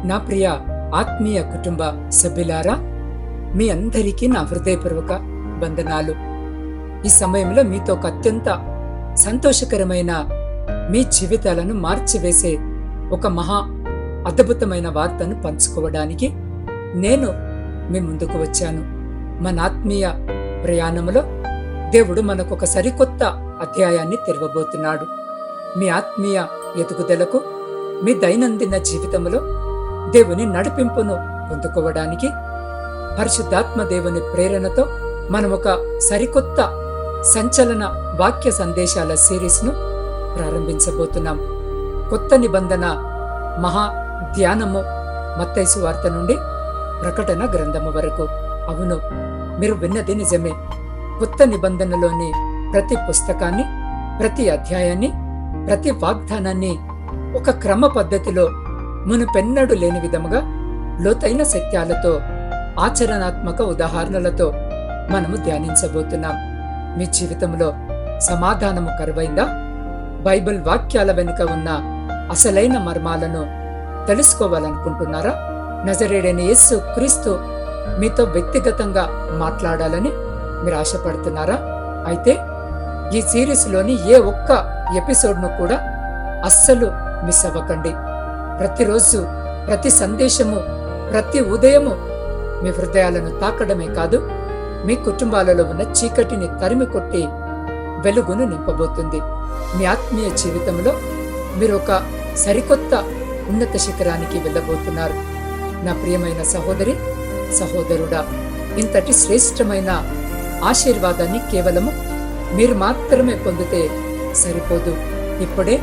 నా ప్రియ ఆత్మీయ కుటుంబ సభ్యులారా, మీ అందరికీ నా హృదయపూర్వక వందనాలు. ఈ సమయంలో మీతో ఒక అత్యంత సంతోషకరమైన, మీ జీవితాలను మార్చివేసే ఒక మహా అద్భుతమైన వార్తను పంచుకోవడానికి నేను మీ ముందుకు వచ్చాను. మన ఆత్మీయ ప్రయాణంలో దేవుడు మనకు ఒక సరికొత్త అధ్యాయాన్ని తెరవబోతున్నాడు. మీ ఆత్మీయ ఎదుగుదలకు, మీ దైనందిన జీవితంలో దేవుని నడిపింపును పొందుకోవడానికి పరిశుద్ధాత్మ దేవుని ప్రేరణతో మనం ఒక సరికొత్త సంచలన వాక్య సందేశాల సిరీస్ను ప్రారంభించబోతున్నాం. కొత్త నిబంధన మహా ధ్యానము మత్తయి సువార్త నుండి ప్రకటన గ్రంథము వరకు. అవును, మీరు విన్నది నిజమే. కొత్త నిబంధనలోని ప్రతి పుస్తకాన్ని, ప్రతి అధ్యాయాన్ని, ప్రతి వాగ్దానాన్ని ఒక క్రమ పద్ధతిలో మునుపెన్నడూ లేని విధముగా లోతైన సత్యాలతో, ఆచరణాత్మక ఉదాహరణలతో మనము ధ్యానించబోతున్నాం. మీ జీవితంలో సమాధానము కరువైందా? బైబిల్ వాక్యాల వెనుక ఉన్న అసలైన మర్మాలను తెలుసుకోవాలనుకుంటున్నారా? నజరేయుడైన యేసు క్రీస్తు మీతో వ్యక్తిగతంగా మాట్లాడాలని మీరు ఆశపడుతున్నారా? అయితే ఈ సిరీస్లోని ఏ ఒక్క ఎపిసోడ్ను కూడా అస్సలు మిస్ అవ్వకండి. ప్రతిరోజు, ప్రతి సందేశము, ప్రతి ఉదయము మీ హృదయాలను తాకడమే కాదు, మీ కుటుంబాలలో ఉన్న చీకటిని తరిమి కొట్టి వెలుగును నింపబోతుంది. మీ ఆత్మీయ జీవితంలో మీరు ఒక సరికొత్త ఉన్నత శిఖరానికి వెళ్ళబోతున్నారు. నా ప్రియమైన సహోదరి, సహోదరుడా, ఇంతటి శ్రేష్టమైన ఆశీర్వాదాన్ని కేవలము మీరు మాత్రమే పొందితే సరిపోదు. ఇప్పుడే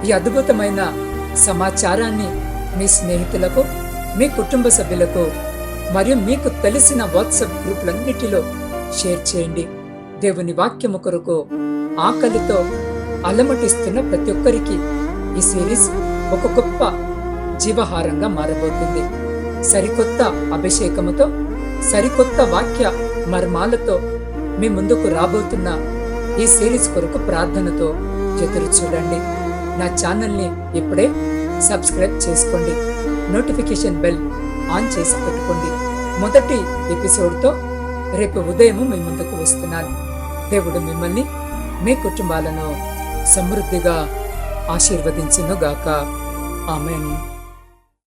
ఈ అద్భుతమైన సమాచారాన్ని మీ స్నేహితులకు, మీ కుటుంబ సభ్యులకు మరియు మీకు తెలిసిన వాట్సాప్ గ్రూపులన్నిటిలో షేర్ చేయండి. దేవుని వాక్యము కొరకు ఆకలితో అలమటిస్తున్న ప్రతి ఒక్కరికి ఈ సిరీస్ ఒక గొప్ప జీవహారంగా మారబోతుంది. సరికొత్త అభిషేకముతో, సరికొత్త వాక్య మర్మాలతో మీ ముందుకు రాబోతున్న ఈ సిరీస్ కొరకు ప్రార్థనతో ఎదురు చూడండి. నా ఛానల్ని ఇప్పుడే సబ్స్క్రైబ్ చేసుకోండి. నోటిఫికేషన్ బెల్ ఆన్ చేసి పెట్టుకోండి. మొదటి ఎపిసోడ్తో రేపు ఉదయం మీ ముందుకు వస్తున్నాను. దేవుడు మిమ్మల్ని, మీ కుటుంబాలను సమృద్ధిగా ఆశీర్వదించును గాక. ఆమేన్.